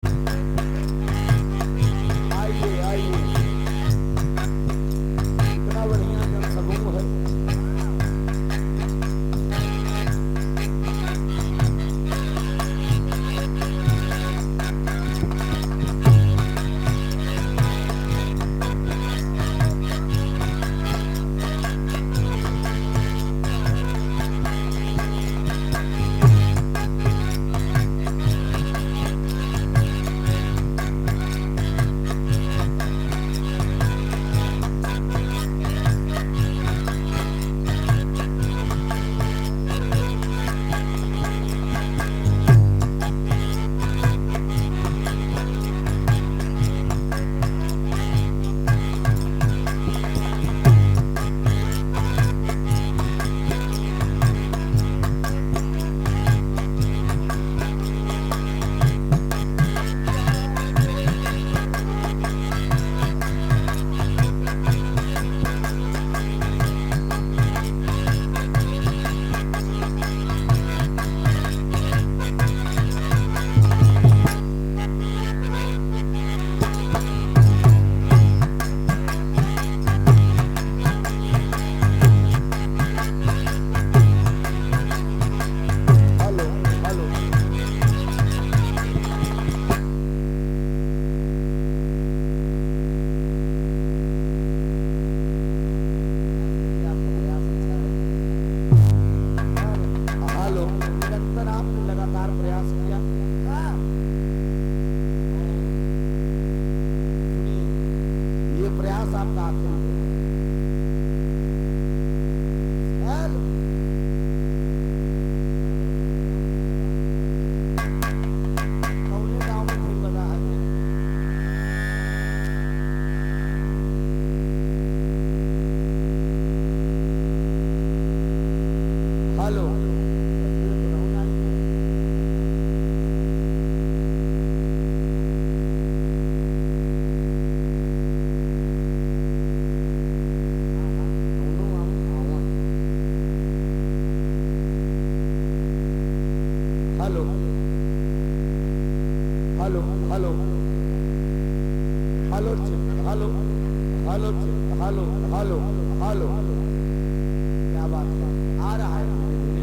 आइए आइए, इतना बढ़िया जनसमूह है। Hello hello. हेलो, निरंतर आपने लगातार प्रयास किया। सुनिए, ये प्रयास आपका आखिरी है। हेलो, कौने गांव में फिर बजा है? Hello, hello hello hello hello hello hello hello hello hello. क्या बात है, आ रहा है धीरे धीरे।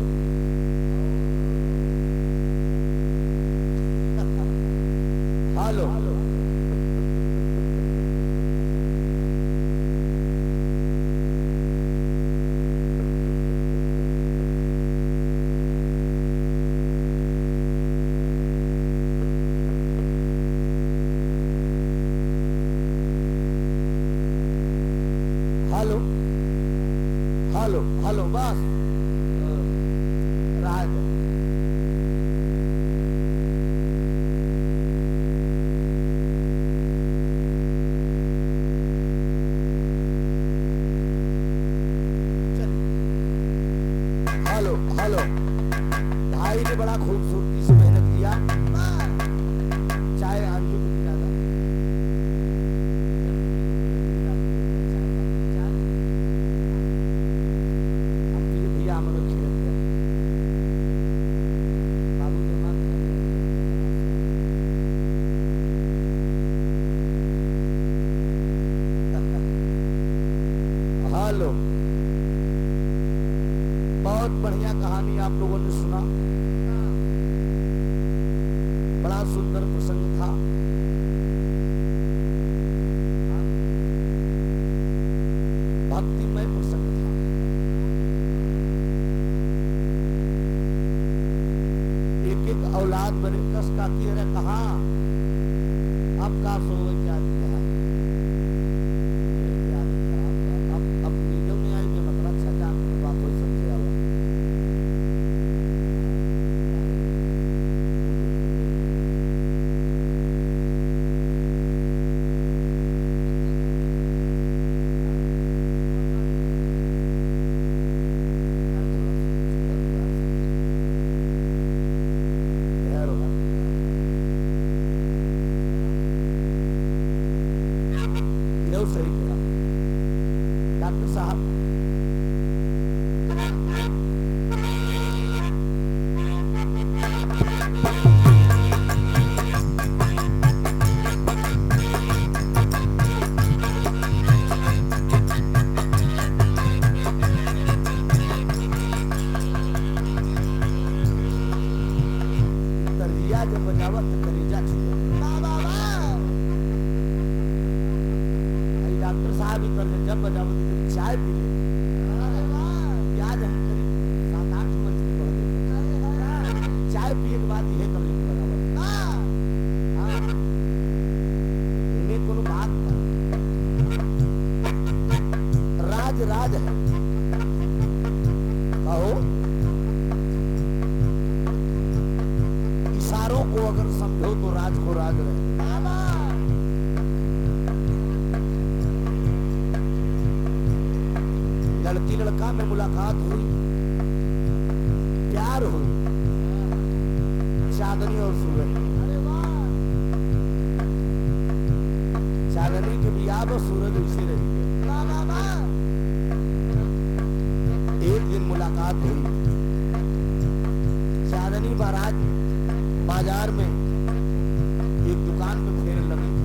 हेलो, हेलो हेलो हेलो, बस रहा है। हेलो हेलो, भाई ने बड़ा खूबसूरती से मेहनत किया। चाय अंजू को पिला था। हम पी भैया, हम लोग खिलत गए। बाबू जी हमारे हेलो, बहुत बढ़िया कहानी आप लोगों ने सुना। बड़ा सुंदर प्रसंग था। भक्तिमय प्रसंग था। एक एक औलाद बड़े कस का तेरे कहा, अब का सो क्या दिया है। अब वीडियो में आई मैं मतलब अच्छा जान बात हो समझे आवा। सही कहा डॉक्टर साहब। राज है। कहो इशारों को अगर समझो तो राज को राज रहे। लड़की लड़का में मुलाकात हुई, प्यार हुई, चांदनी और सूरज। चांदनी के बियाह में सूरज उसे रही है। एक दिन मुलाकात हुई, चांदनी बारात बाजार में एक दुकान में फेर लगी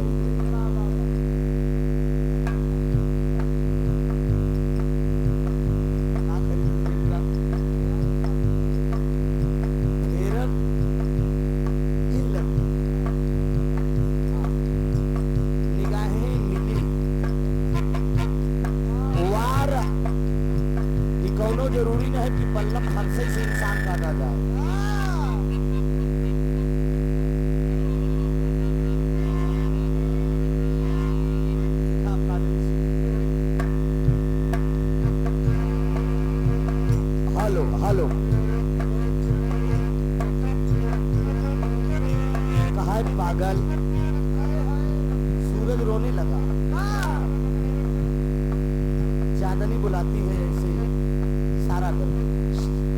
जरूरी नहीं कि बल्लभ फरसे से इंसान काटा जाए। हेलो हेलो कहा है पागल। सूरज रोने लगा। चांदनी बुलाती है ऐसे इशारा कर,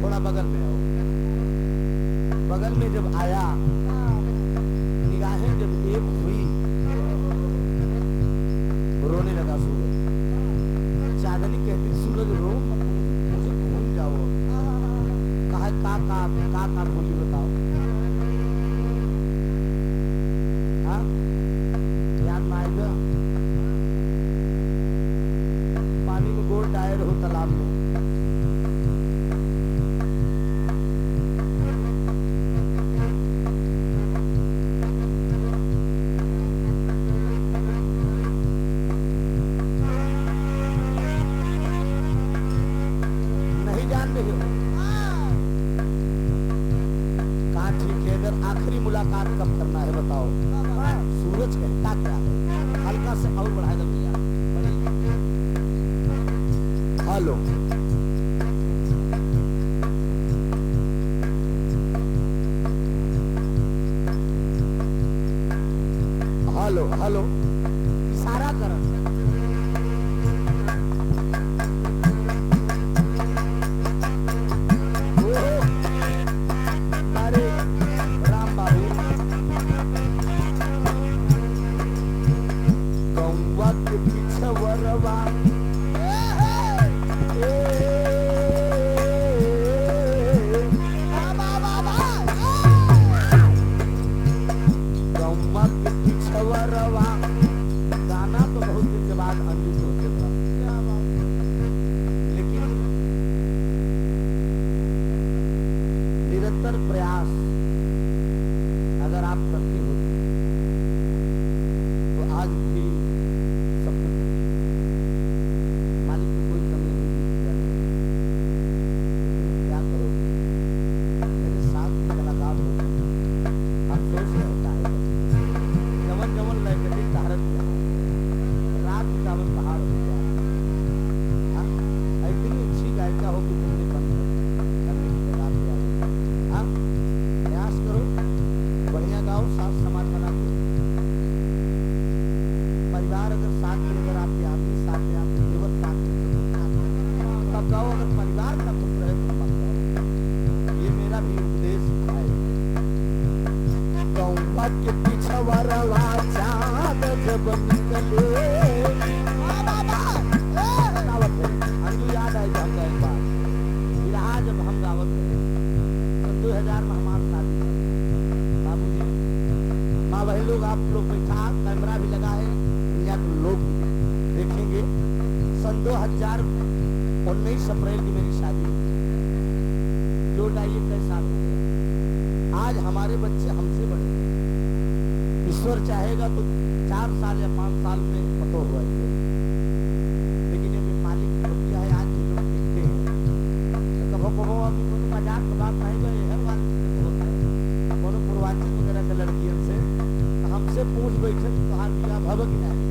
थोड़ा बगल में आओ। बगल में जब आया, निगाहें जब एक हुई, रोने लगा सूरज। चांदनी कहती सूरज रो मत, मुझे भूल जाओ। कहा का भूली बताओ। हाँ याद में आएगा, पानी में गोल टायर हो तालाब में, आखिरी मुलाकात कब करना है बताओ। सूरज कहता क्या है, हल्का से और बढ़ा दो भैया। हेलो हेलो हेलो इशारा कर। गाना तो बहुत दिन के बाद अंजित होते था, लेकिन निरंतर प्रयास अगर आप करते हो तो आज भी सब कुछ मालिक में कोई कमी नहीं। क्या करो, मेरे साथ कलाकार होते अफसोस रहता है। जवन जवन लैकेटिक तारत रात चावल पहाड़ हो गया। इतनी अच्छी गायिका हो कि तुमने बंद करने की जगह दिया। प्रयास करो, बढ़िया गाओ, साथ समाज बना के। परिवार अगर साथ में, अगर आपके आदमी साथ में, आपके देवर साथ में, तब गाओ। अगर परिवार का खुश रहे तो मत गाओ। ये मेरा भी उपदेश है। गौवा के पिछवाड़ा चाँद जब निकले, अंजू याद आए हम एक बार विराह जब हम गावत थे 2000 में हमारे शादी। बाबूजी माँ बहन लोग, आप लोग बैठा, कैमरा भी लगा है, दुनिया के लोग देखेंगे। सन 2019 अप्रैल की मेरी शादी हुई। जोड़ डाइए कैसा हो गया। आज हमारे बच्चे हमसे बड़े, ईश्वर चाहेगा तो 4 साल या 5 साल में पतो हुआ है। लेकिन अभी मालिक को क्या है, आज भी लोग देखते हैं। तो कभो अभी कोनो मजाक की बात नहीं गए हर वाली होता है। कोनो पूर्वांचल वगैरह के लड़कियों से हमसे पूछ बैठे तुम्हारा बिया भव कि नहीं।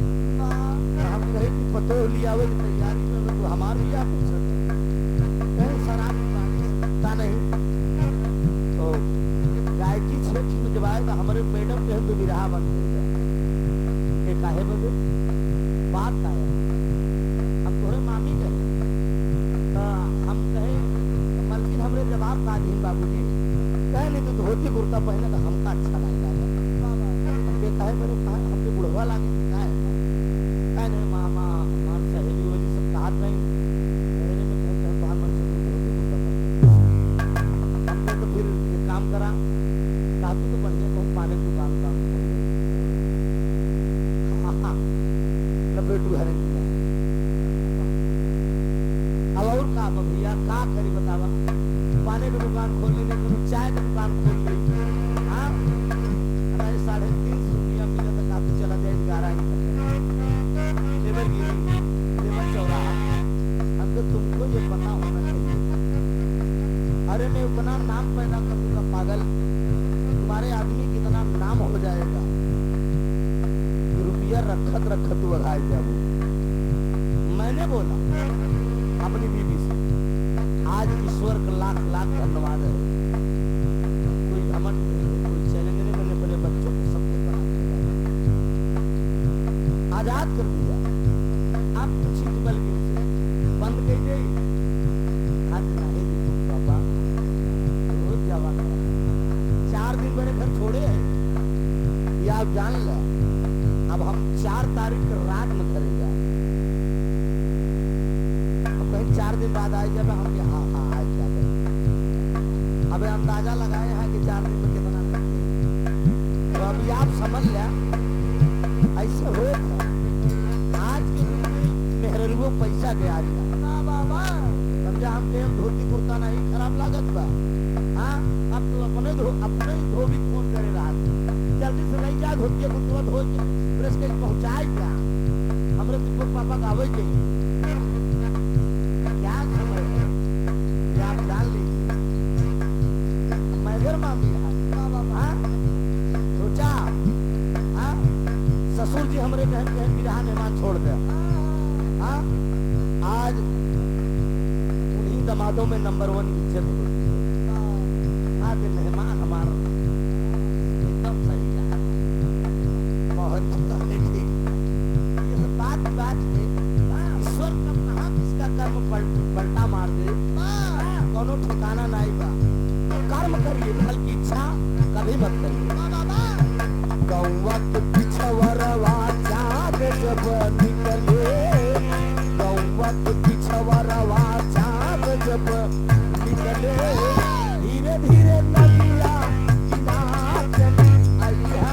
हम कहे कि पतो लिया तैयारी में तो हमार भी आप पूछ सकते कहीं शराब पीता नहीं तो गायकी क्षेत्र में जब आए तो हमारे मैडम कहे तो विराह बंद हो जाए ये काहे बदे बात का है हम तोहरे मामी कहे हम कहे मलकिन हमरे जवाब का दी बाबूजी कहे नहीं तो धोती कुर्ता पहने तो हमका अच्छा नहीं लगा हमके कहे मेरे कहा हमके बुढ़वा लागे कहे नहीं मामा हमार सहेली वाली सब कहत नहीं मेरे में कहे हम बाहर मन से धोती कुर्ता पहने हमने तो फिर ये काम करा काफी तो बढ़िया तो पाने की दुकान काम बेटू हरे अब और का भैया का करी बतावा पाने की दुकान खोल लेने को चाय की दुकान खोल ली हाँ 350 रुपया मिला तो काफी चला जाए 11 लेबर गिरी लेबर चौराहा अब तो तुमको ये पता होना चाहिए अरे मैं उतना नाम पैदा कर दूंगा पागल तुम्हारे आदमी कितना नाम हो जाएगा रुपया रखत रखत बढ़ाए जाओ मैंने बोला अपनी बीवी से आज ईश्वर का लाख लाख धन्यवाद है कोई घमंड नहीं कोई चैलेंज नहीं मैंने अपने बच्चों को सब कुछ बना दिया आजाद कर दिया आप पूछी तो बल्कि से बंद कर गई आज नहीं तुम बाबा रोज जावा 4 दिन मेरे घर छोड़े हैं ये आप जान लो अब हम 4 तारीख रात में घरे जाए अब कहीं 4 दिन बाद आए जब हम यहाँ हाँ आए क्या करें अब अंदाजा लगाए हैं कि 4 दिन में कितना करते तो अभी आप समझ लिया ऐसे हो आज के दिन में मेहररुओ पैसा के आज का बाबा समझा हम धोती कुर्ता नहीं खराब लागत बा हाँ अब तो अपने धोबी कौन करे रहा जल्दी से नहीं जा धोती कुर्ता धो प्रेस के पहुंचाए क्या हमरे दीपक पापा का आवे चाहिए क्या खबर है ये आप जान लीजिए मैं घर मामी हाँ सोचा हाँ ससुर जी हमरे बहन बहन विराह मेहमान छोड़ दिया हाँ आज उन्हीं दमादों में नंबर 1 इज्जत होती है हाँ कि मेहमान हमारा एकदम सही है बहुत बात है ईश्वर कब कहाँ किसका कर्म पलटा मार दे कोनो ठिकाना नहीं बा कर्म करिए फल की इच्छा कभी मत करिए गौवा के पिछवरवा चाँद जब निकले गौवा के पिछवरवा चाँद जब निकले धीरे धीरे नदिया किनार चली आइया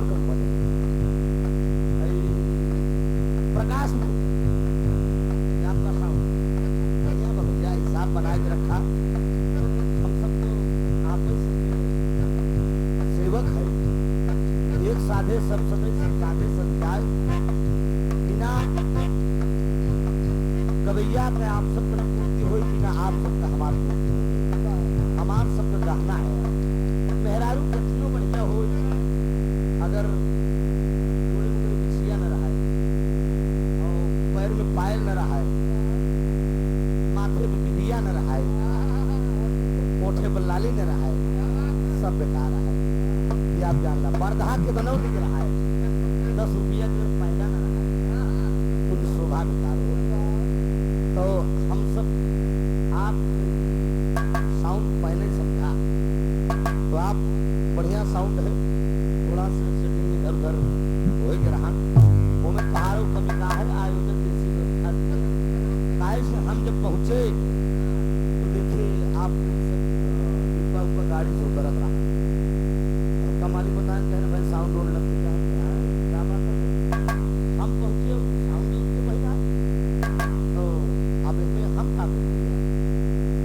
कौन कंपनी? प्रकाश आपका साउंड बढ़िया भैया हिसाब बना के रखा। हम सब तो आप सेवक है, एक साधे सब सदै साधे सजाए बिना कवैया के आप सब तरफ पूर्ति हो, बिना आप सबका हमार हमार सबका गहना है। मेहरारू कठिनो बढ़िया हो, अगर थोड़ी थोड़ी बिछिया न रहा है और पैर में पायल न रहा है, माथे में बिंदिया न रहा है, ओठे पर लाली न रहा है, सब बेकार है। ये आप जान ला, बरदहा के बनौ दिख रहा है, 10 रुपया के पैदा न रहा है, कुल शोभा बेकार हो। तो हम सब आप साउंड पहले समझा, तो आप बढ़िया साउंड है, थोड़ा सा सेटिंग इधर उधर हो रहा, वो में पहाड़ों कमी का है आयोजन जैसी व्यवस्था से हम जब पहुंचे तो देखिए आप डिब्बा ऊपर गाड़ी से उतरत रहा। आपका मालिक बताया कह रहे भाई साउंड रोड लगती है, क्या बात है। हम पहुंचे साउंड लगते भैया, तो अब इसमें हम क्या करेंगे?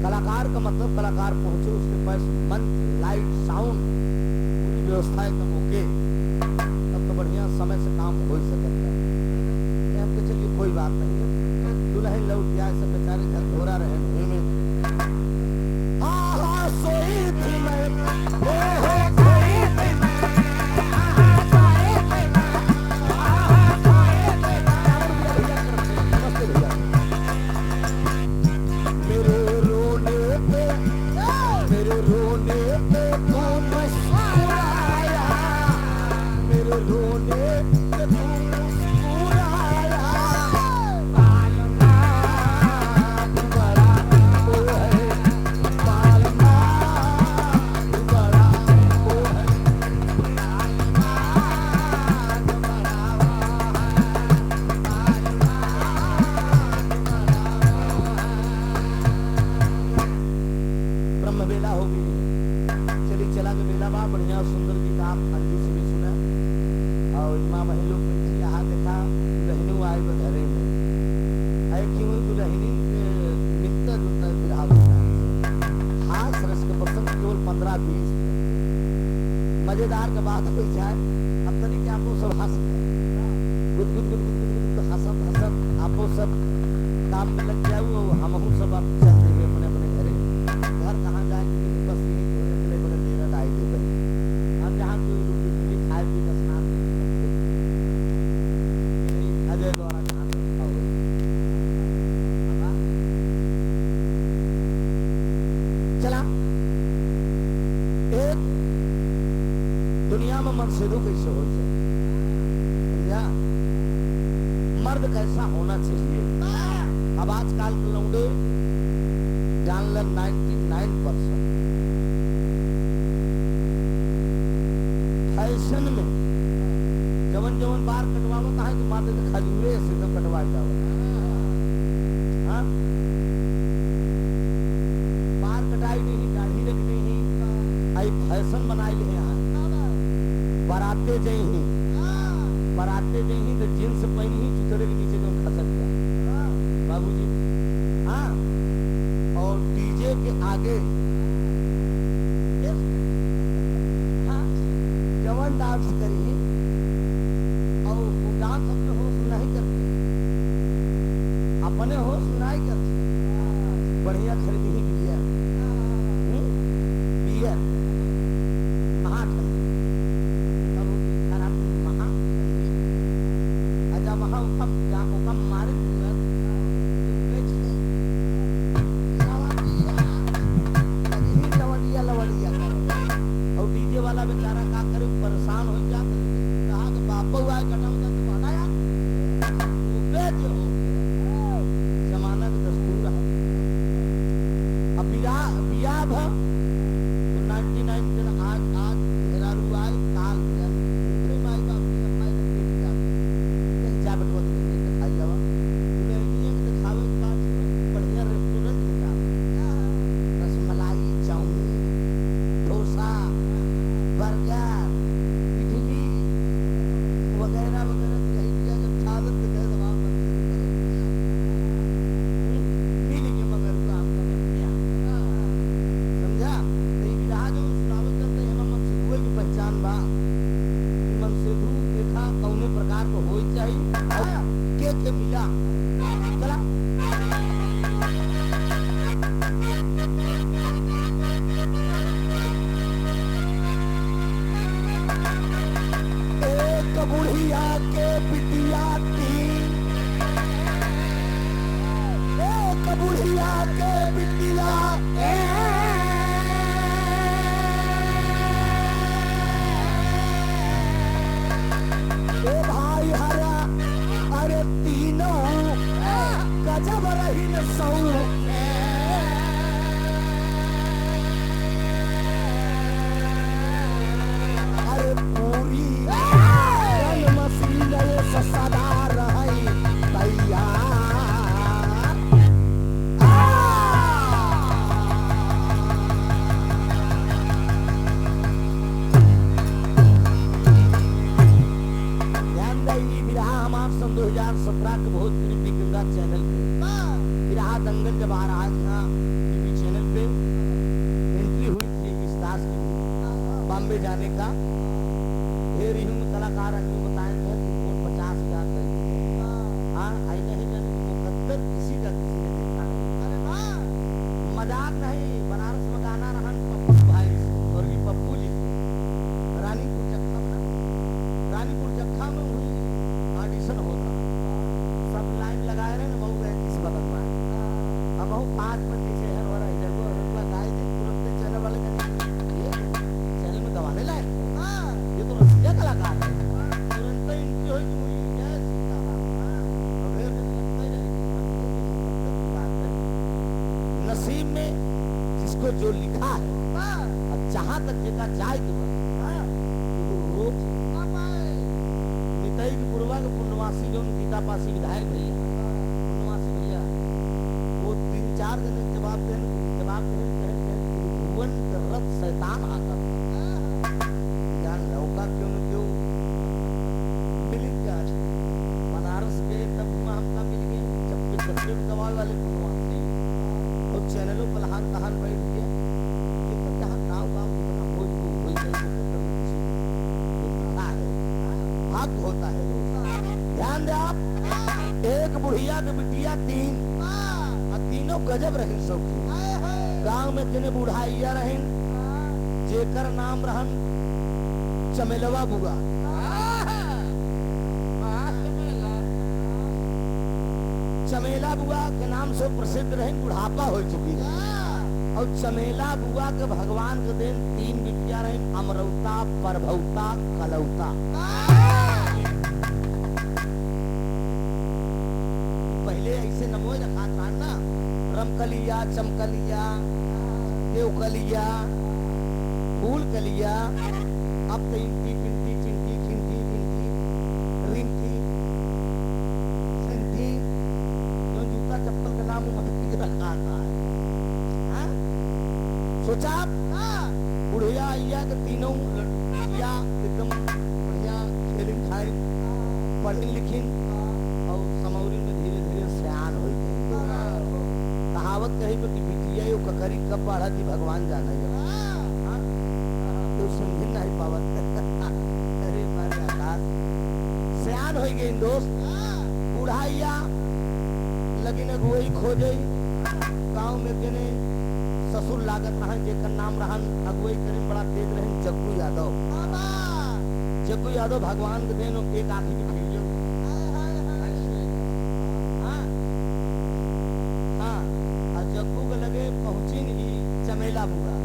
कलाकार का मतलब कलाकार पहुंचे, उसके पास मंच लाइट साउंड पूरी व्यवस्था एकदम ओके, तब तो बढ़िया समय से काम हो ही सकता है। हम तो चलिए कोई बात नहीं है, दुल्हन लौट गया, सब बेचारे घर धोरा रहे में। हाँ हाँ सोई थी मैं, हो सोई थी मैं, नमस्ते भैया। मेरे रोने पे तू मुस्कुराया, मेरे रोने पे तू मुस्कुराया, पालना तू बड़ा वो है, पालना तू बड़ा वो है, पालना तू बड़ा वो है। ब्रह्म बेला हो गई, चली चला के बेला बा, बढ़िया सुंदर गीत आप अंजू से भी सुना, और माँ बहन लोग बैठी यहाँ देखा, दुल्हनू आए घरे में है, क्यों दुल्हनी मिलता जुलता विवाह होता है। हाँ सरस के प्रसंग केवल 15-20 मजेदार का बात हो जाए, अब तक कि आपको सब हंस गुद गुद गुद गुद हंसत हंसत आपको सब काम में लग जाऊ, हम सब आप चलते हुए अपने अपने घरे। घर कहाँ जाएंगे, बस यही थोड़े अगले बगल डेरा ढाई दे गए, हम जहाँ कोई रोटी पूरी खाए पी का स्नान अजय द्वारा जहाँ व्यवस्था हो। चला एक दुनिया में मनसेदू कैसे हो जाए, मर्द कैसा होना चाहिए। अब आजकल के लौंडे जान ले 99% फैशन में जवन जवन बार कटवावत है, तो माते के खजूरे से तो कटवा जाओ, हाँ बार कटाई नहीं, दाढ़ी रख नहीं, आई फैशन बनाई ले यहाँ। बराते जही तो जींस पहनी ही चुतरे के नीचे जो खसक गया बाबूजी, हाँ और डीजे के आगे हाँ जवान डांस करी, और वो डांस अपने होश नहीं करते, अपने होश नहीं करते, बढ़िया खरीदी ही बियर बियर महाठंडी मारे लवड़िया और डीजे वाला बेचारा का करे, परेशान हो जाता, कहा कि बापू आए कटा तो बना यार बेच हो, जमाना का दस्तूर है। अब बिया तो 99 दिन आज मेहरारू आए, काल माई बाप जा बेटवा दिखाई जावा, दिखावे के बाद बढ़िया रेस्टोरेंट में जा, रसमलाई, चाउमीन, डोसा, बर्गर, इडली, के मिला चला एक बुढ़िया के बिटिया तीन, एक बुढ़िया के बिटिया भाई हरा अरे तीनों गजब रही न सौ अरे पूरी मसीन सदा रही तैयार सन 2017 के बहुत फिल्मी गंगा चैनल पे विराह दंगल जब आ रहा था टीवी चैनल पे एंट्री हुई थी इस दास की बॉम्बे जाने का ढेर यूं कलाकार क्यों बताए थे कि 50,000 हाँ आई नहीं जाने मुकद्दर किसी का किसी ने देखा नहीं मजाक नहीं बनारस में गाना रहा पप्पू भाई और भी पप्पू जी रानीपुर जखा में हुई ऑडिशन होता सब लाइन लगाए रहे ना बहुत किस बगल में अब बहुत 5 मिनट पीछे है और इधर को रुपया गाय दे तुरंत चैनल वाले चैनल में गवाने लायक ये तो रसिया कलाकार है तुरंत इनकी हुई कि मुझे क्या सीखा और ढेर दिन लगता ही रहेगा नसीब में जिसको जो लिखा है और जहां तक देखा जाए तो रोज निताई की पूर्वा के पूर्णवासी जो गीता पासी विधायक भैया पूर्णवासी भैया वो 3-4 दिन जवाब देने भुवन का रथ शैतान आता था जान लौका क्यों न क्यों मिल गया बनारस के तब हमका मिल गए जब तस्वीर गवाल वाले पूर्णवासी और चैनलों पर लहान तहान बैठ गया ये तो जहाँ गाँव इतना हो भाग होता है ध्यान दे आप एक बुढ़िया के बिटिया तीन और तीनों गजब रहे सौखी गांव में तीन बुढ़ाइया रहे जेकर नाम रहन चमेलवा बुआ चमेला बुआ के नाम से प्रसिद्ध रहे बुढ़ापा हो चुकी है और चमेला बुआ के भगवान के दिन 3 बिटिया रहे अमरौता परभौता कलौता पहले ऐसे नमोज रखा था ना रमकलिया चमकलिया देवकलिया फूलकलिया अब तो इंटी पिंटी चिंटी खिंटी पिंटी रिंटी सिंटी जो जूता चप्पल का नाम रखा था सोचा बुढ़िया आइया के तीनों लड़कियां एकदम बढ़िया खेलिन खाई पढ़ी लिखिन और समौरी में धीरे धीरे सयान हो गई कहावत कही कि बिटिया यो ककरी कब बढ़ा थी भगवान जाना तो समझ नहीं पावत अरे मारे आकाश सयान हो गई दोस्त बुढ़ाइया लगिन अगुवई खोजे गांव में केने ससुर लागत रहा जेकर नाम रहा अगुवई करे बड़ा तेज रहे जग्गू यादव भगवान के देनो एक आंखी की वीडियो हाँ और जग्गू के लगे पहुंची नहीं चमेला बुआ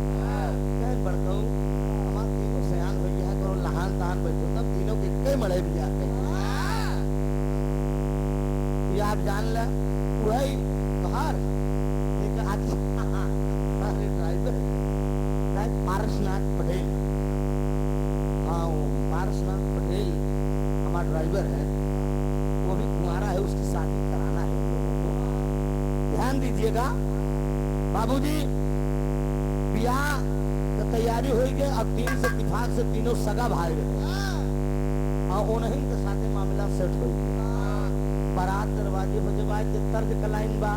कह बढ़ता हमार तीनों सयान हो गया करो लहान तहान बैठो तब तीनों के कई मड़े भी आते ये आप जान ले वही बाहर एक आदमी ड्राइवर पारसनाथ पटेल हाँ पारसनाथ पटेल हमारा ड्राइवर है वो भी कुंवारा है उसकी शादी कराना है लोगों को ध्यान दीजिएगा बाबूजी ब्याह की तैयारी हो गई अब 3 से इत्तेफाक से तीनों सगा भाई और उन्हीं के साथ मामला सेट हो गया बारात दरवाजे पर जब आए के तर्ज का लाइन बा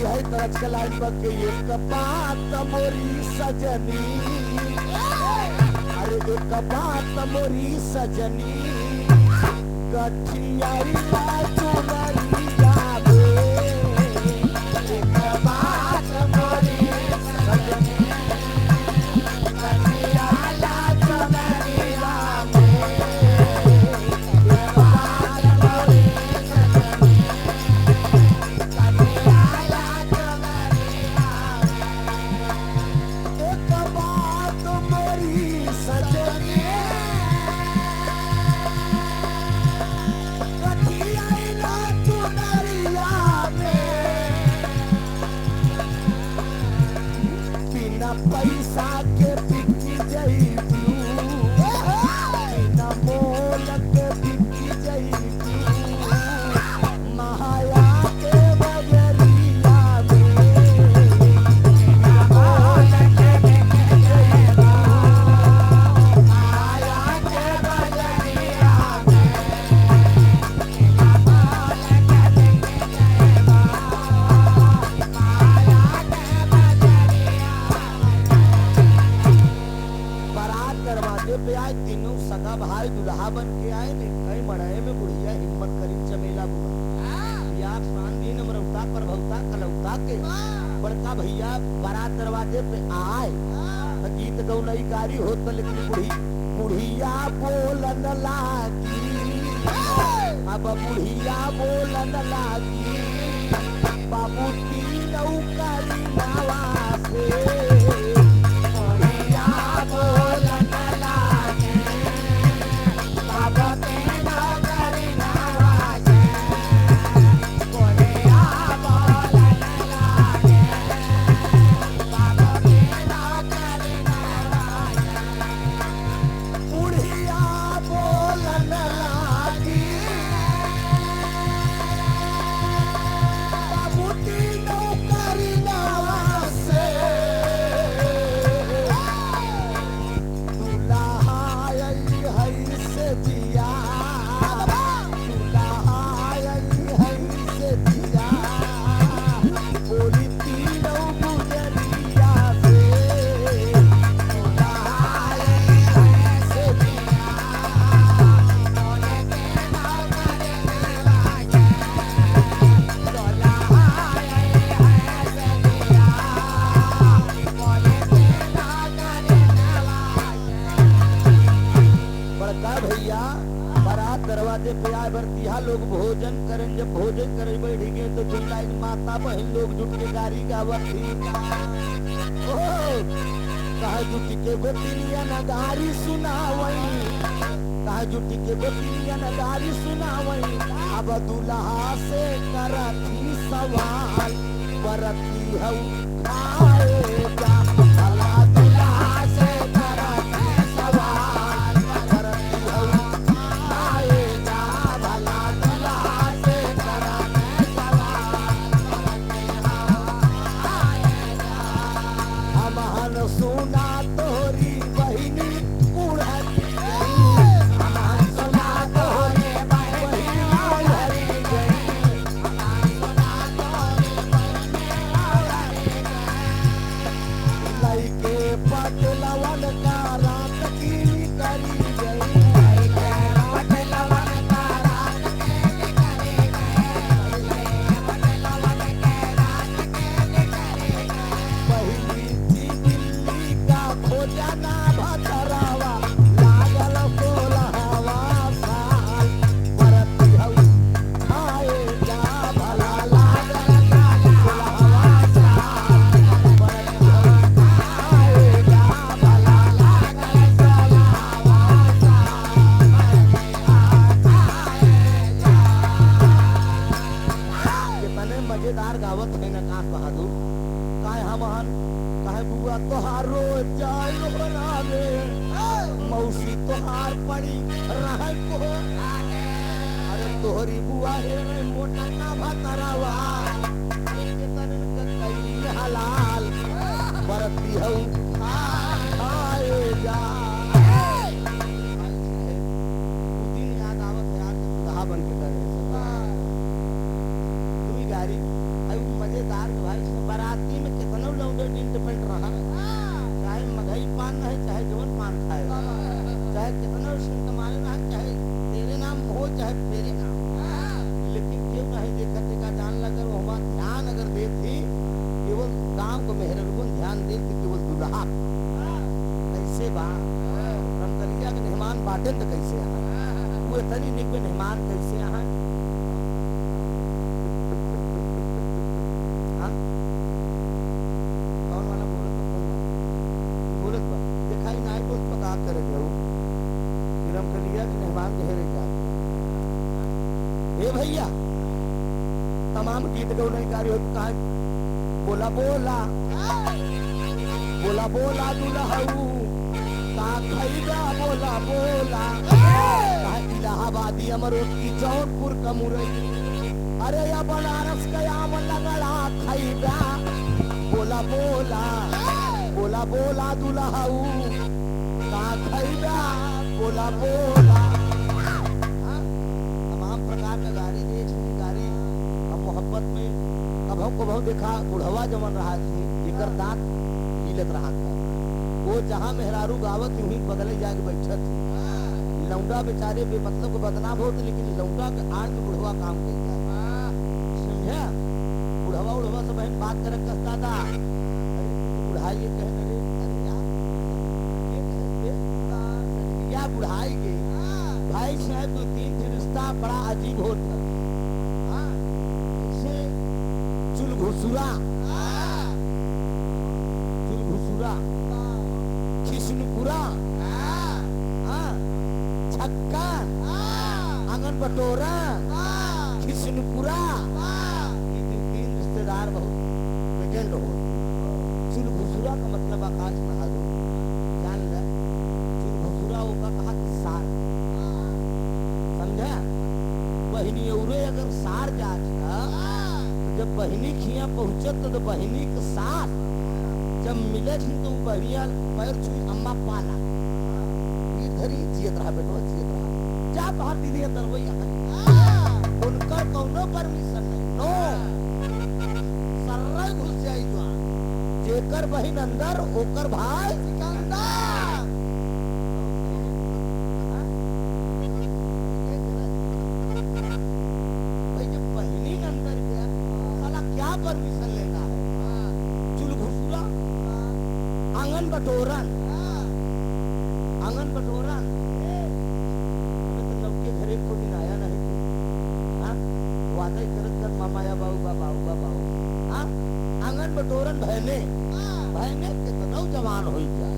यही तरह आजकल आज बके एक बात मोरी सजनी, अरे एक बात मोरी सजनी, कठियाई चुनरिया बे, एक बात मोरी सजनी, कठियाला चुनरिया बे, एक बात मोरी सजनी, कठियाला चुनरिया बे, एक बात मोरी सजनी, कठियाला चुनरिया बे, बिना पैसा के बिकी जइबू, बिना मोल के बिकी जइबू, माया के बजरिया में, बिना मोल के बिकी जइबू, माया के बजरिया में, बिना मोल के बिकी जइबू, माया के बजरिया में। बारात दरवाजे पे आए, तीनों सगा भाई दुल्हा बन के आए ने, कई मड़ाए में बुढ़िया हिम्मत करी चमेला बुआ, यार शान दिन मरौता पर भौता कलौता के बड़का भैया बारात दरवाजे पे आए, तो गीत गौनई गारी होत, लेकिन बुढ़िया बोलन लागी, अब बुढ़िया बोलन लागी, बाबू तीनों करी नवा से, बुढ़िया बोलन लागी, बाबू तीनों करी नवा से, बुढ़िया बोलन लागी, बाबू तीनों करी नवा से, बुढ़िया बोलन लागी, बाबू तीनों करी नवा से, दुल्हा आई है से दिया, दुल्हा आई है से दिया, बोली तीनों गुजरिया से, दुल्हा आई है से दिया, बोली तीनों गुजरिया से, दुल्हा आई है से दिया, बोली तीनों गुजरिया से। बड़का भैया बारात दरवाजे पे आए, बरतिहा लोग भोजन करें, जब भोजन करे बैठ गए तो दुल्हा की माता बहन लोग जुट के गारी गावत थी, कहा जुटी के गोतिनिया न गारी सुनावई, कहा जुटी के गोतिनिया न गारी सुनावई, अब दुल्हा से करती सवाल, बरती हऊ आएगा, भला दुल्हा से करती सवाल, बरती हऊ आएगा, भला दुल्हा से करती सवाल, बरती हऊ आएगा। हमहन सुना तोरी बहिनी उड़ती गई, हमहन सुना तोरी बहिनी उड़ती गई, हमहन सुना तोरी बहिनी उड़ती गई, लइके पटलवन का रात की करी गई, लइके पटलवन का रात की करी गई, लइके पटलवन के रात की करी गई, पहिली थी दिल्ली का खोजना भतरावा, लागल कोल्हावा साल, बरती हऊ आएगा, भला लागल कोल्हावा साल, बरती हऊ आएगा, भला लागल कोल्हावा साल, कितने मजेदार गावत है ना काश बहादुर, काहे हमहन काहे बुआ तोहारो जाय बनावे, मौसी तोहार पड़ी रह को आगे, अरे तोहरी बुआ हे रे मोटा का भतरावा, कितने कई हलाल, बरती हऊ आएगा। दिन याद आवत है यार, दुल्हा बन के करे गारी मजेदार भाई से बड़ा पान नहीं, चाहे जवन पान खाए, चाहे कितना संत माने ना, चाहे तेरे नाम हो चाहे तेरे नाम, लेकिन क्यों नहीं देखा देखा जान लगा वहाँ ध्यान अगर दे थी केवल गांव को मेहरबन ध्यान दे थी केवल दुल्हा कैसे बा रमदलिया के मेहमान बाटे तो कैसे यहाँ वो तनी निक में मेहमान कैसे यहाँ भैया तमाम गीत गौने कार्य कहा बोला बोला बोला बोला दुल्हऊ का खैरा बोला बोला कहा इलाहाबादी अमरोद की जौनपुर का मुरई अरे या बनारस कयाम लगड़ा खैरा बोला बोला बोला बोला दुल्हऊ का खैरा बोला बोला मोहब्बत में कभों कभों देखा बुढ़वा जमन रहा थी जेकर दांत हिलत रहा था वो जहाँ मेहरारू गावत यूं ही बगले जाके बैठत थी लौंडा बेचारे बेमतलब को बदनाम होते लेकिन लौंडा के आड़ में बुढ़वा काम करता समझा बुढ़वा उढ़वा से बहन बात कर कहता था बुढ़ाई ये कहने अरे यार क्या बुढ़ाई गई भाई साहब दो तीन रिश्ता बड़ा अजीब होता चुलघुसुरा चुलघुसुरा खिसनुपुरा छक्का आंगन बटोरा खिसनुपुरा ये तीन रिश्तेदार बहुत प्रेजेंट होते चुलघुसुरा का मतलब आकाश में हाजो जान ले चुलघुसुरा होगा कहा सार समझा बहनी औरे अगर सार जात जब बहनी खिया पहुंचत तो बहनी के साथ जब मिले थी तो बहनिया पैर छुई अम्मा पाला इधर ही जियत रहा बेटवा जियत रहा जा बाहर दीदी अंदर वो यहाँ उनकर कौनो परमिशन नहीं नो सर्रा घुस जाई जो जेकर बहन अंदर ओकर भाई सिकंदर परमिशन लेना है चुलघुसुरा आंगन बटोरन आंगन बटोरन तो लौके घरे को दिन आया नहीं हाँ वादा करत कर मामा या बाबू बाबू बाबू हाँ आंगन बटोरन बहने बहने कितना जवान हो जाए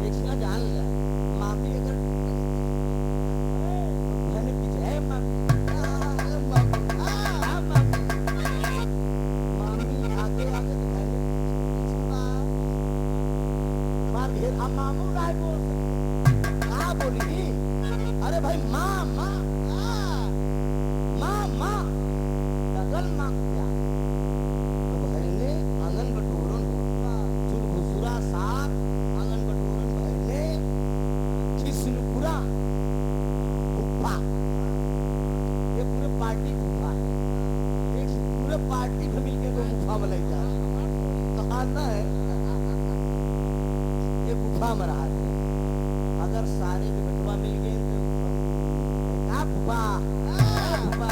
देखना जान ले मामी अगर बहने पीछे है मामी मामू राय बोल बोली अरे भाई माँ माँ माँ माँ डगल माँ क्या तो बहने आंगन बटोरन चुलघुसुरा साग आंगन बटोरन बहने खिसनुपुरा गुफा ये पूरे पार्टी गुफा है एक पूरे पार्टी में मिलके तो गुफा में ले जा कहा ना है गुफा में रहा अगर सारे बेटवा मिल गए तो गुफा गुफा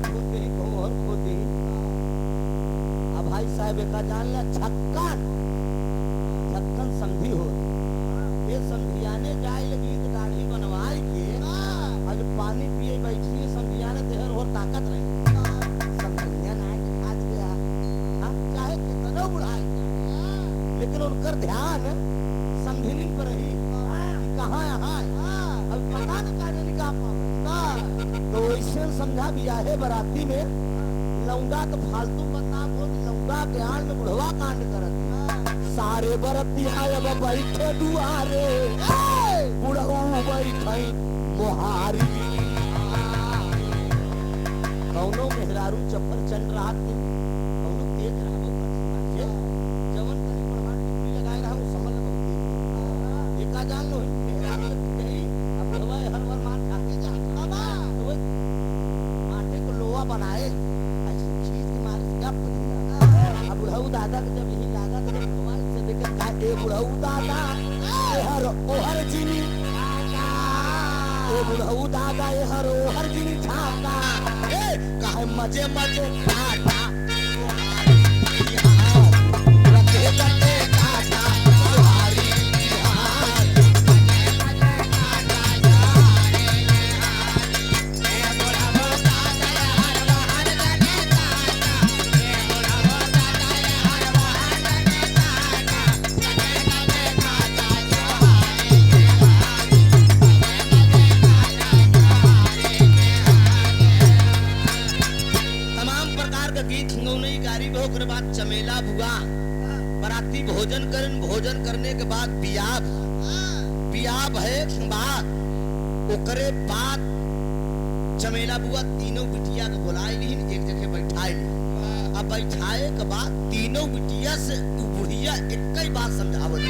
खुद ही को और खुद ही अब भाई साहब का जान ले छक्कन छक्कन संधि हो ये संधियाने जाए लगी तो दाढ़ी बनवाए के आज पानी पिए बैठी संधियाने देहर और ताकत नहीं संधिया ना आज गया हम चाहे कितना बुढ़ाई लेकिन उनका ध्यान संधिनी पर ही कहाँ यहाँ अब पता नहीं क्या निकाह तो इससे समझा भी है बराती में लौंडा तो फालतू बदनाम हो लौंडा के आड़ में बुढ़वा कांड करत सारे बरती आए अब बैठे दुआरे बुढ़ऊ बैठे मोहारी कौनो मेहरारू चप्पर चल रहा थी कौनो तेज रहा जवन कहीं प्रमाण टिप्पणी लगाए रहा वो समझ का जान लो मेहरारू अब बुढ़वा हर बार मार खाते जा तो माटे को लोहा बनाए ऐसे चीज के मारे क्या अब बुढ़ऊ दादा के जब यही लागा तो बुढ़वा से देकर का बुढ़ऊ दादा हर ओहर जिनी ए बुढ़ऊ दादा हर ओहर जिनी छाता ए काहे मजे मजे काटा रखे रखे काटा सुहारी चमेला भुआ बराती भोजन करने के बाद बियाह है बात ओकरे बाद चमेला बुआ तीनों बिटिया के बुलाए लीन एक जगह बैठाए लीन अब बैठाए के बाद तीनों बिटिया से बुढ़िया एक ही बात समझावत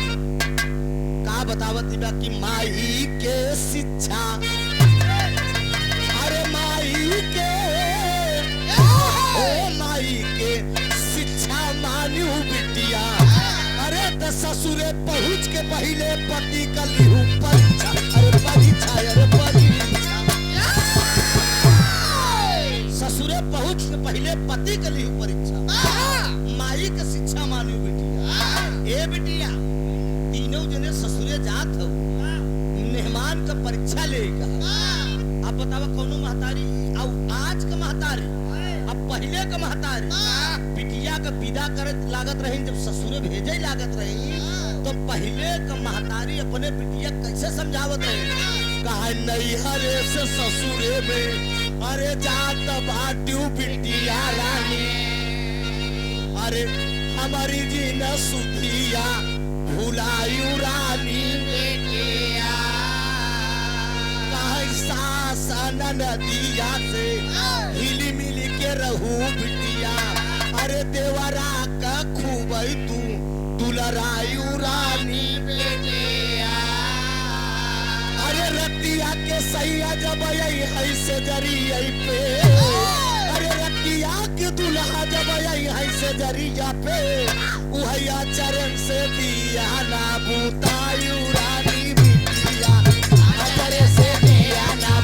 का बतावत बा कि माई के शिक्षा अरे माई के मान्यू बिटिया अरे तो ससुरे पहुँच के पहले पति का लिहू परीक्षा अरे परीक्षा ससुरे पहुँच के पहले पति का लिहू परीक्षा माई का शिक्षा मान्यू बिटिया ए बिटिया तीनों जने ससुरे जात हो मेहमान का परीक्षा लेगा अब बतावा कौनो महतारी आज का महतारी अब पहले का महतारी बिटिया का विदा करे लागत रही जब ससुरे भेजे लागत रही तो पहले का महतारी अपने बिटिया कैसे समझावत रही कहा नैहरे से ससुरे में अरे जात बाटू बिटिया रानी अरे हमारी जी न सुधिया भुलायू रानी नदिया से हिली मिली के रहू बिटिया अरे देवरा का खूब तू दुलरायू रानी अरे रतिया के सैया जब ऐसे जरिया पे अरे रतिया के दुल्हा जब ऐसे जरिया पे उहैया चरण से दिया ना बुतायू रानी बिटिया अजरे से दिया ना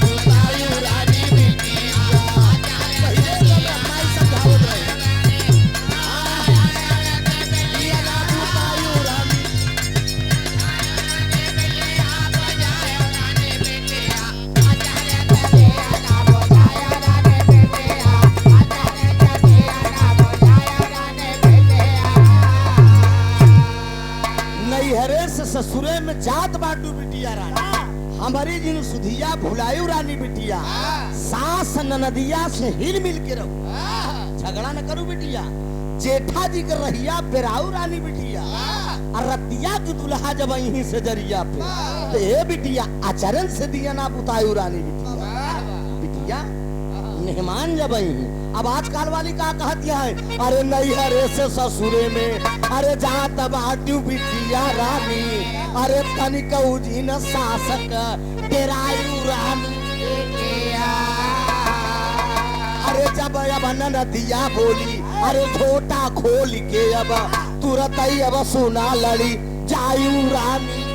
ससुरे में जात बाटू बिटिया रानी हमारी जिन सुधिया भुलायू रानी बिटिया सास ननदिया से हिल मिल के रहो झगड़ा न करू बिटिया जेठा जी कर रहिया बेराऊ रानी बिटिया और रतिया की दुल्हा जब यहीं से जरिया पे तो ये बिटिया आचरण से दिया ना बुतायू रानी बिटिया मेहमान जब यहीं अब आजकल वाली का कहती है अरे नैहरे से ससुरे में अरे जात बाटू बिटिया रानी अरे तनिक उजीन शासक बेरायू रानी अरे जब अब नदिया बोली अरे झोटा खोल के अब तुरंत ही अब सुना लड़ी जायू रानी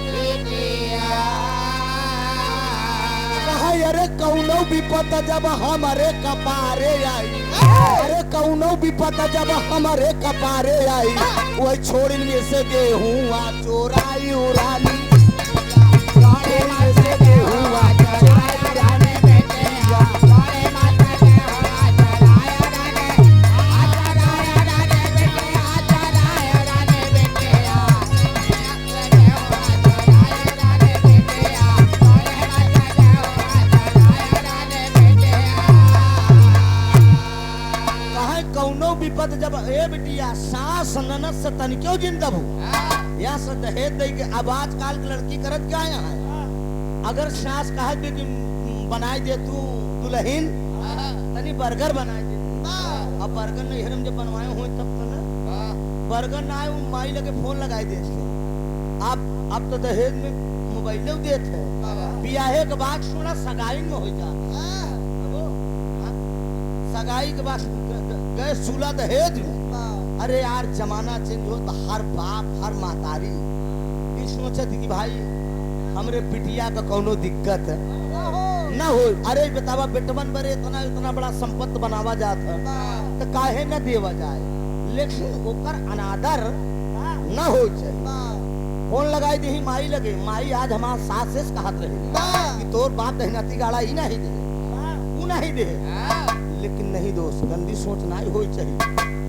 अरे कौनो विपत जब हमारे कपारे आई अरे कौनो विपत जब हमारे कपारे आई वही छोड़ में से गेहूँ चोराई रानी से गेहूँ चोराई रानी जब ए बिटिया सास ननद से तनिक्यों जिंदा हो या से दहेज दे के अब आजकल की लड़की करत क्या है अगर सास कहे दे कि बनाई दे तू दुल्हन तनी बर्गर बनाई दे अब बर्गर नहीं हम जब बनवाए हो तब तो ना बर्गर ना आए माई लगे फोन लगाई दे अब तो दहेज में मोबाइल देते हैं ब्याहे के बाद सुना सगाई में हो जा सगाई के बाद गए चूल्हा दहेज में अरे यार जमाना चेंज हो हर बाप हर महतारी ई सोचत कि भाई हमरे बिटिया का कोनो दिक्कत ना हो। अरे बतावा बेटवन बरे इतना इतना बड़ा संपत्ति बनावा जात है तो काहे न देवा जाए, लेकिन ओकर अनादर न हो चाहिए। कौन लगाई दे माई लगे, माई आज हमार सास से कहत रहे कि तोर बाप दहनाती गाड़ा ही नहीं दे, तू नहीं दे। लेकिन नहीं दोस्त, गंदी सोच नहीं हो चाहिए।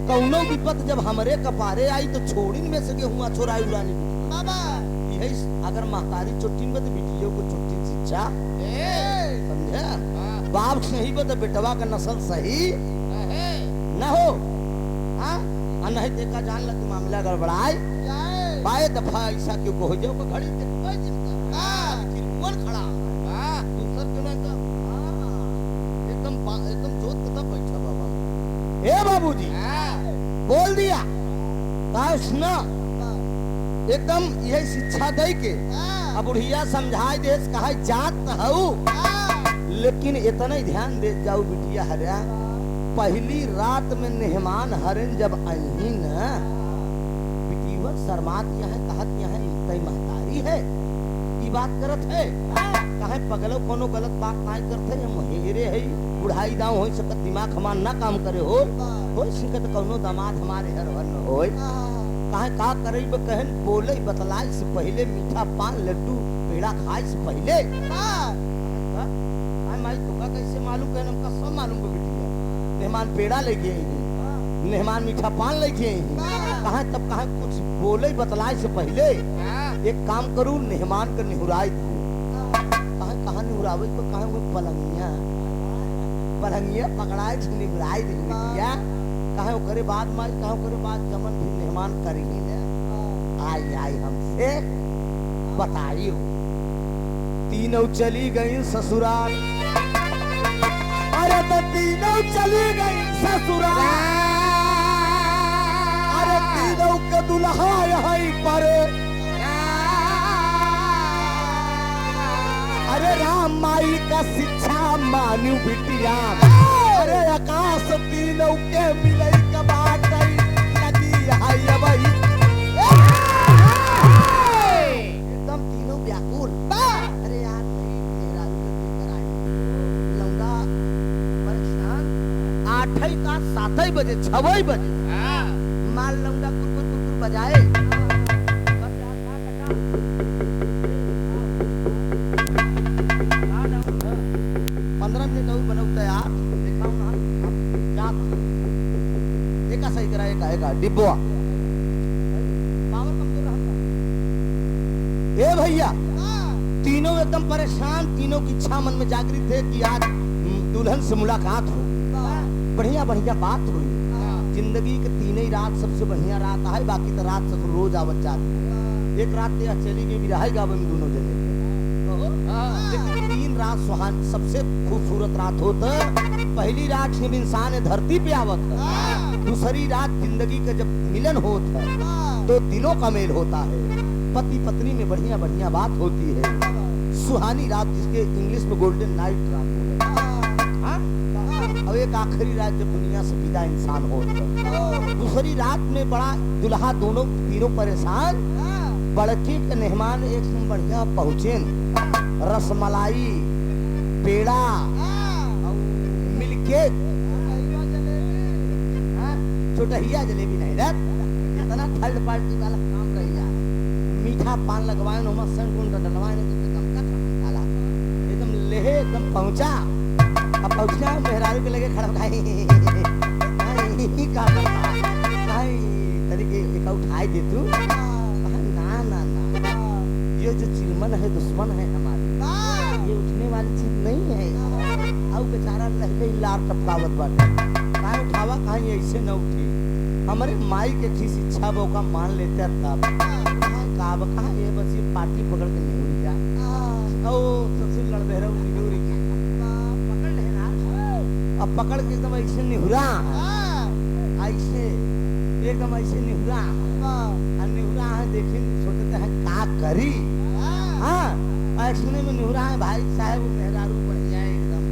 कौनो विपत जब हमरे कपारे आई तो छोड़िन में से गेहूं छोराई उड़ानी बाबा। यही अगर महतारी चुट्टी में तो बिटियों को चुट्टी शिक्षा समझे, बाप सही बता बेटवा का नस्ल सही न हो। नहीं देखा जान लग मामला गड़बड़ाए बाए दफा ऐसा क्यों हो जाओ का घड़ी खड़ा दूसर के एकदम एकदम जोत के तब बैठा बाबा। ए बाबूजी बोल दिया सुना एकदम यही शिक्षा दे के अब बुढ़िया समझाई दे कहा जात हूँ, लेकिन इतना ही ध्यान दे जाओ बिटिया हरिया। पहली रात में मेहमान हरन जब आई न बिटीवर शर्मात यहाँ कहत यहाँ तई महतारी है ये बात करत है कहे पगलो कोनो गलत बात नहीं करते महेरे है बुढ़ाई दाव हो सकत दिमाग हमार ना काम करे हो सकत कोनो दामाद हमारे हर न हो कहे का करे कहन बोले बतलाए से पहले मीठा पान लड्डू पेड़ा खाए से पहले माई तुका कैसे मालूम कहन हमका सब मालूम बा बिटिया। मेहमान पेड़ा लेके आई, मेहमान मीठा पान लेके आई, कहा तब कहा कुछ बोले बतलाए से पहले एक काम करूं मेहमान का निहुराई कहा निहुरावे को कहा वो पलंगिया पकड़ाए निहुराई दी बिटिया। कहा करे बाद माई कहा करे बाद जमन फिर मेहमान करी आई आई हमसे बताइयो। तीनों चली गई ससुराल, अरे तो तीनों चली गई ससुराल, अरे तीनों के दुल्हा यहीं पर, अरे राम माई का शिक्षा मानू बिटिया, अरे आकाश तीनों के मिले कबाट लगी है भाई एकदम तीनों व्याकुल। अरे यार मेरा लौंडा परेशान 8 का 7 बजे 6 बजे माल लौंडा कुकुर कुकुर बजाए 15 मिनट और बनौता यार दिखाऊं ना क्या एका सही करा एका डिब्बा पावर कमजोर रहता। ए भैया तीनों एकदम परेशान, तीनों की इच्छा मन में जागृत है कि आज दुल्हन से मुलाकात हो, बढ़िया बढ़िया बात हुई। जिंदगी के तीन ही रात सबसे बढ़िया रात है, बाकी तो रात सब रोज आवत जाती। एक रात ते चली गई बिरहाई गावे में दोनों जने लेकिन 3 रात सुहान सबसे खूबसूरत रात होता। पहली रात जब इंसान धरती पे आवत है, दूसरी रात जिंदगी का जब मिलन होता है तो दिलों का मेल होता है, पति पत्नी में बढ़िया बढ़िया बात होती है। सुहानी रात जिसके इंग्लिश में गोल्डन नाइट रात अब एक आखिरी रात जब दुनिया से विदा इंसान होता। दूसरी रात में बड़ा दुल्हा दोनों तीनों परेशान, बड़की के मेहमान एक बढ़िया पहुंचे, रसमलाई पेड़ा मिल्केक छोटहिया जलेबी नहीं रह इतना थर्ड पार्टी वाला काम रही है। मीठा पान लगवाए डलवाए एकदम लेहे एकदम पहुंचा। अब पहुंचना मेहरारू के लगे खड़ा खाई तरीके एक उठाई दे तू ना ना ना ये जो चिरमन है दुश्मन है हमारी, ये उठने वाली चीज नहीं है। अब बेचारा लहले लार टपकावत बाटे कहाँ उठावा कहाँ ऐसे न उठी। हमारे माई के जिस इच्छा वो का मान लेते तब कहाँ ये बस ये पार्टी पकड़ के नहीं उड़ जा सबसे लड़ रहा हूँ अब पकड़ के एकदम ऐसे निहुरा ऐसे एकदम ऐसे निहुरा निहुरा है देखे सोचते हैं का करी। हाँ ऐसे में निहुरा है भाई साहब मेहरारू बढ़िया एकदम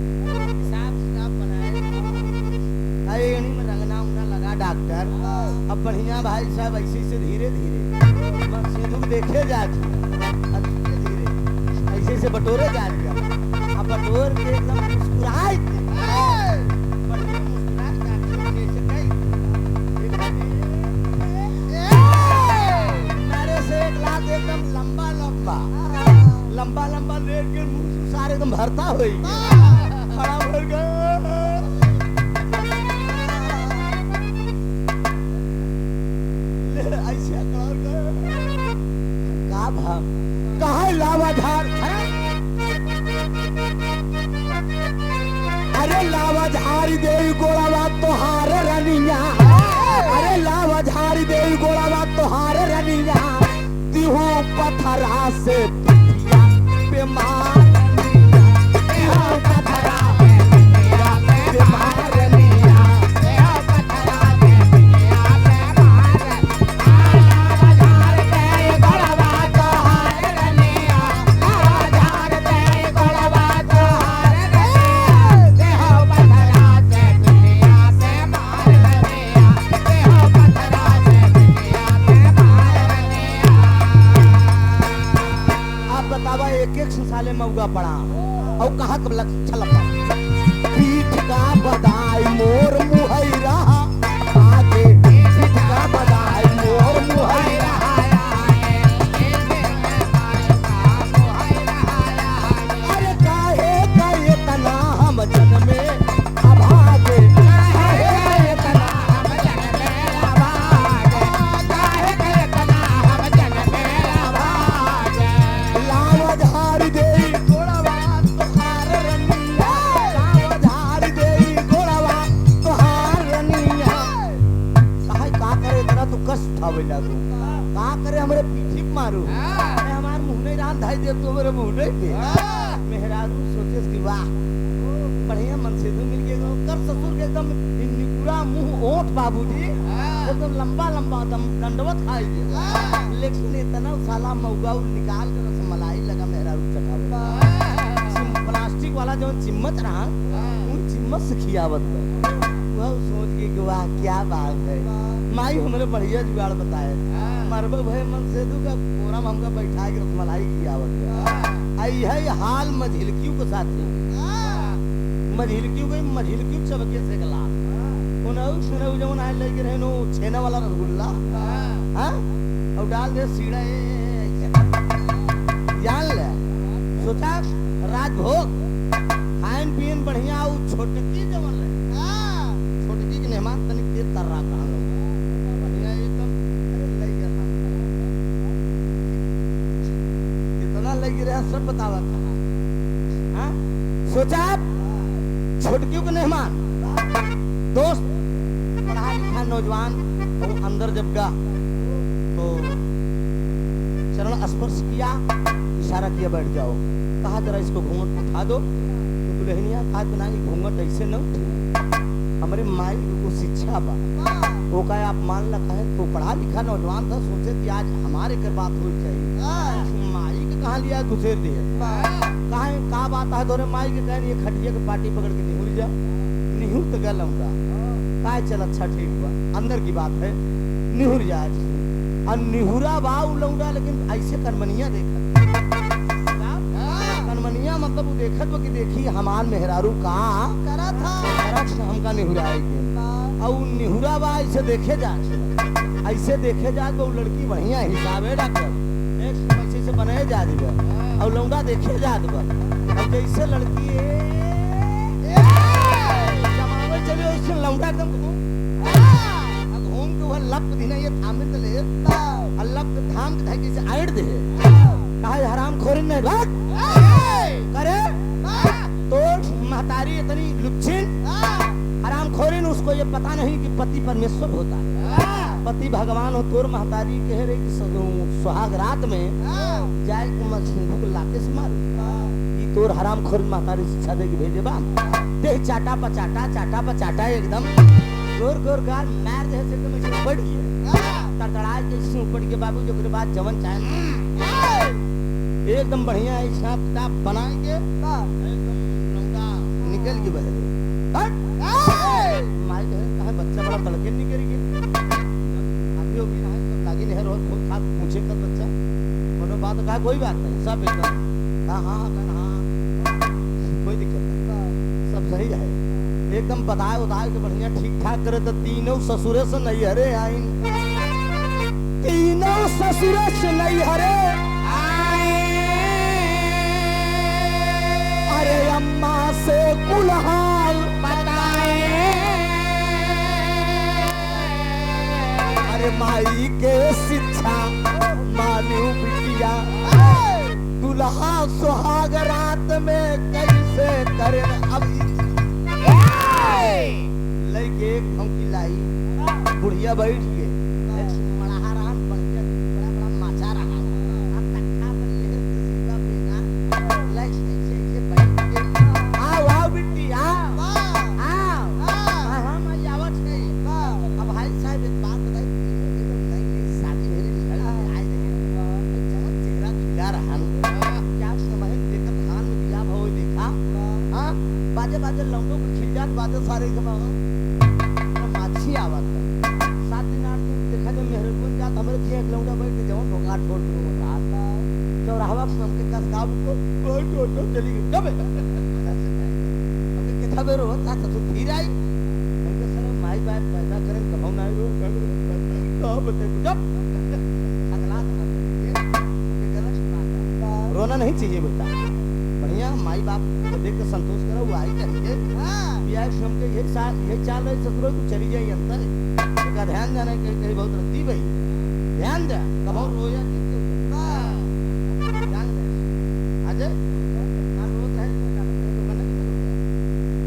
हिसाब किताब बनाए में रंगना उंगना लगा डॉक्टर। अब बढ़िया भाई साहब ऐसे से धीरे धीरे सिंदूर देखे जा धीरे धीरे ऐसे से बटोरे जा अब बटोर के एकदम मुस्कुराए बढ़िया मुस्कुराए जाके ऐसे कही मेरे से एक लाख एकदम लंबा लंबा लंबा लंबा लेट के मुंह सारे एकदम भरता हुई खड़ा भर गया ऐसे का भाव कहा लावाधार अरे लावाधारी देवी गोड़ावा तोहार रनिया अरे लावाधारी देवी गोड़ावा तोहार रनिया तिहू पथरा से पिटिया बीमार मौका पड़ा और कहा कब छलक पीठ का बदाई मोर मुहई रहा आगे पीठ का बदाई मोर मुहई रहा अरे काहे का ये तना हम जन में अभागे काहे का ये तना हम जन में अभागे काहे का ये तना हम जन में अभागे लावधारी दे का करे हमरे पीठी मारू हमार मुंह नहीं रान धाई दे तो मेरे मुंह नहीं पे मेहरारू सोचे कि वाह बढ़िया मन से तो मिल गया कर ससुर के एकदम पूरा मुंह ओठ बाबूजी एकदम लंबा लंबा दंडवत खाई दे लेकिन इतना साला मौगा निकाल कर रसमलाई लगा मेहरारू चटावे प्लास्टिक वाला जो चिम्मच रहा उन चिम्मच से खियावत वह सोच के कि वाह क्या बात है माई हमरे बढ़िया जुगाड़ बताए मरब भय मन से दू का पूरा हमका बैठा के रसमलाई की आवत आई है हाल मझिलकियों के साथ मझिलकियों के मझिलकियों चबके से गला उनऊ सुनऊ जवन आए लेके रहनो छेना वाला रसगुल्ला हां और डाल दे सीड़ा जान ले सोचा राजभोग खान पीन बढ़िया और छोटकी जवन ले छोटकी के मेहमान तनिक दे तर्रा कहां लगी रहा सब बतावा था सोचा छोटकियों के मेहमान दोस्त पढ़ा लिखा नौजवान और अंदर जब गया तो चरण स्पर्श किया इशारा किया बैठ जाओ कहा जरा इसको घूंघट उठा दो तो दुल्हनिया आज बनाई घूंघट ऐसे न उठे हमारे माई को शिक्षा बा वो कहे आप मान रखा है तो पढ़ा लिखा नौजवान था सोचे कि आज हमारे कर बात हो चाहिए कहाँ लिया घुसेर दिए कहा बात है तोरे माई के कहनी खटिया के पार्टी पकड़ के निहुर जा निहुर तो गया लौंडा कहा चल अच्छा ठीक हुआ अंदर की बात है निहुर जा और निहुरा बाऊ लौंडा लेकिन ऐसे कनमनिया देखा कनमनिया मतलब वो देखत कि देखी हमार मेहरारू का करा था हमका निहुराएगी और निहुरा बा ऐसे देखे जा तो लड़की बढ़िया हिसाबे रख से बनाए जा दिबे और लौंडा देखे जा दिबे और जैसे लड़की जमावे चले ऐसे लौंडा एकदम घूम के वह लप दिना ये थामे तले अल्लाह के धाम के धाके से आड़ दे काहे हराम खोरी नहीं बात करे तो महतारी इतनी लुच्चिन हराम खोरी ने उसको ये पता नहीं कि पति परमेश्वर होता है पति भगवान हो तोर महतारी कह रहे कि सुहाग रात में जाए के मछली को लाके से मार ये तोर हराम खोर महतारी शिक्षा देगी भेजे बा देख चाटा पचाटा एकदम जोर गोर गाल मार दे से एकदम ऐसे बढ़ गया तड़तड़ा के इससे ऊपर के बाबू जो के बाद जवन चाहे एकदम बढ़िया हिसाब किताब बनाएंगे एकदम लौंडा निकल के बहरे माई कहे बच्चा बड़ा तड़के निकल गया लागी नहर और खूब खाद पूछे का बच्चा बात कहा कोई बात नहीं, सब एकदम हाँ हाँ कोई दिक्कत नहीं, सब सही है एकदम। बताए उताए के बढ़िया ठीक ठाक करे तो तीनों ससुरे से नहीं हरे आइन, तीनों ससुरे से नहीं हरे अरे अम्मा से कुलहाल बताए, अरे माई के शिक्षा मानू बिटिया, दुल्हा सुहाग रात में कैसे करे। अब लड़के हम की लाई बुढ़िया बैठ गए बड़ा रहा बढ़िया बड़ा बड़ा माचा रहा अब तख्ता पर ले सीधा बेना लग से बैठ के आओ आओ बिट्टी आओ आओ हां मैं आवत है। अब भाई साहब एक बात बताई, नई नई शादी भेले निकल आए रहे जब चेहरा खिला रहा क्या समझ देखत धान में दिया भाव देखा हां बाजे बाजे लौंडों को खिल जात बाजे सारे जमा माछी आवाज 7 दिन 8 दिन देखा जब मेहरपुर जात हमरे के एक लौंडा बैठ के जवन भोगा छोड़ दो रहा चौराहा पर हमके कस गांव को बहुत तो चली गई कब हमके कितना बेर होता था तू फिर आई हमके सर माई बाप पैदा करें कमाऊ ना रो का बते जब अगला हमके गलत बात रोना नहीं चाहिए बेटा, बढ़िया माई बाप को देख के संतोष करो वो आई करेंगे बियाह शाम के ये चाल रहे ससुरो तू चली जाए अंतर का ध्यान जाने के कहीं बहुत रखती भाई ध्यान दे कब रोया ध्यान दे आज रोज है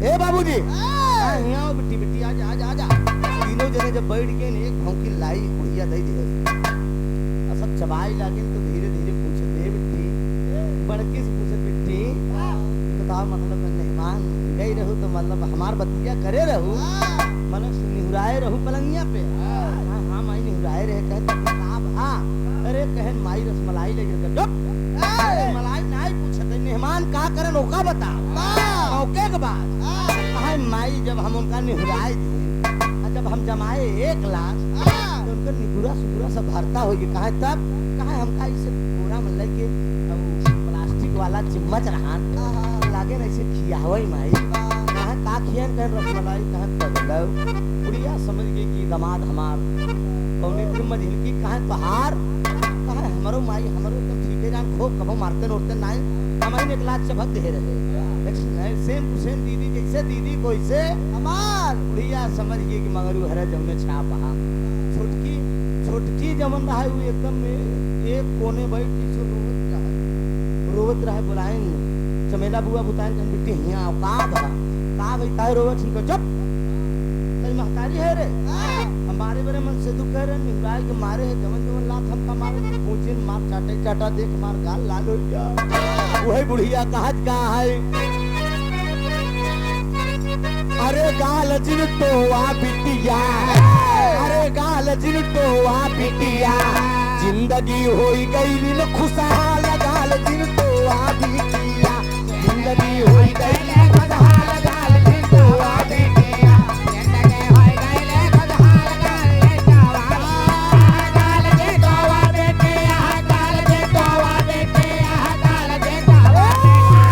ए बाबूजी यहाँ बिट्टी बिट्टी आज आज आजा। तीनों जने जब बैठ गए एक भौंकी लाई बुढ़िया दे दे सब चबाई लागे तो धीरे धीरे पूछे दे बिट्टी बड़की से पूछे बिट्टी बताओ मतलब मेहमान गई रहू तो मतलब हमार बतिया करे रहू मतलब निहुराए रहू पलंगिया पे हाँ हाँ माई निहुराए रहे कहते किताब हाँ अरे कहन माई रसमलाई ले गए मलाई नहीं पूछते मेहमान का करे नौका बता मौके के बाद हाय माई जब हम उनका निहुराए थे जब हम जमाए 1 लाख तो उनका निहुरा सुहुरा सब भरता हो गया कहा तब कहा हमका इसे पूरा मतलब के प्लास्टिक वाला चम्मच रहा लागे ना इसे खियावे माई कहा का खियन कह रसमलाई कहा पगलो बुढ़िया समझ गई कि दामाद हमार कौने दिन मझिलकी कहा पहाड़ कहा हमरो माई हमरो तो ठीके जान खूब कबो मारते नोरते नहीं हमारी 1 लाख चबक दे रहे लेकिन सेम टू सेम दीदी जैसे दीदी को ऐसे हमार बुढ़िया समझ गई कि मगरू हरे जमने छाप हा छोटकी जमन रहा है एकदम एक कोने बैठ के रोवत रहा बुलाएं चमेला बुआ बुताएं जन बिट्टी हिया का भाई काहे रोवत छिन को चुप तई महतारी है रे हमारे बारे मन से दुख है रे निराय के मारे है जवन लात हम का मारे पूछिन मार चाटे चाटा देख मार गाल लाल हो जा वही बुढ़िया कहत का है अरे गाल जिन तो आ बिटिया अरे गाल जिन तो आ बिटिया जिंदगी होई गई न खुशहाल गाल जिन तो आ बिटिया जिंदगी होई गई न खुशहाल गाल जिन तो आ बिटिया जिंदगी होई गई न खुशहाल गाल जिन तो आ बिटिया गाल जिन तो आ बिटिया गाल जिन तो आ बिटिया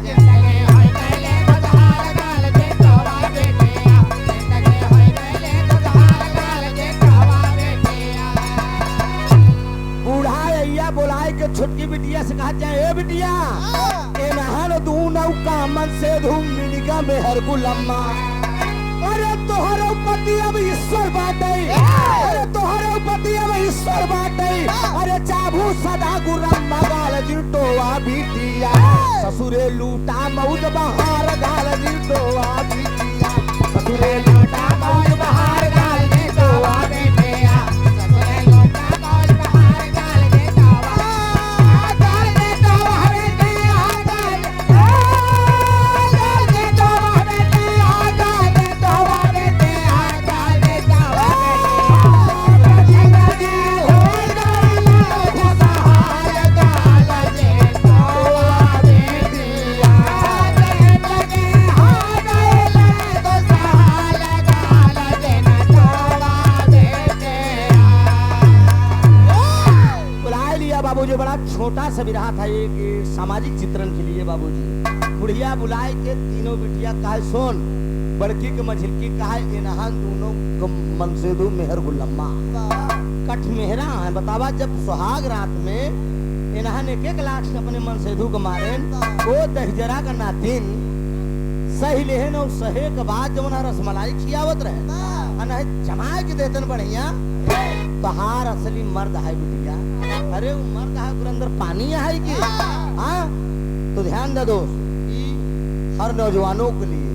जिंदगी होई गई न खुशहाल गाल जिन तो आ बिटिया जिंदगी होई गई न खुशहाल गाल जिन तो आ बिटिया। बूढ़ा अय्या बुलाए के छोटकी बिटिया से कहा जाए ए बिटिया ए नहर दू नौका मन से धूम मिलिका मेहर गुलम्मा अरे तोहरो पति अब ईश्वर बाटे अरे तोहरो पति अब ईश्वर बाटे अरे चाबू सदा गुरम्मा गाल जिटो आ बिटिया ससुरे लूटा मौज बहार गाल जिटो आ बिटिया ससुरे लूटा मौज बहार गाल जिटो आ बिटिया ससुरे लूटा मौज बहार गाल जिटो आ गाल जिटो आ बिटिया गाल जिटो आ बिटिया गाल जिटो आ बिटिया गाल जिटो आ जिंदगी होई गई न खुशहाल गाल जिटो आ बिटिया जिंदगी हो गई न खुशहाल से रहा था एक सामाजिक चित्रण के लिए बाबूजी। बुढ़िया बुलाए के तीनों बिटिया कहा सुन, बड़की के मझिलकी कहा इनहान दोनों मनसेदू मेहर गुल्लम्मा कठ मेहरा है। बतावा जब सुहाग रात में इनहान एक एक लाख अपने मनसेदू को मारे, वो दहजरा का नातिन सही लेहन और सहे के बाद जब रसमलाई खियावत रहे जमा के देतन बढ़िया तहार असली मर्द है बिटिया। अरे वो मर्द है ओकर अंदर पानी है कि हाँ? तो ध्यान दे दोस्त, हर नौजवानों के लिए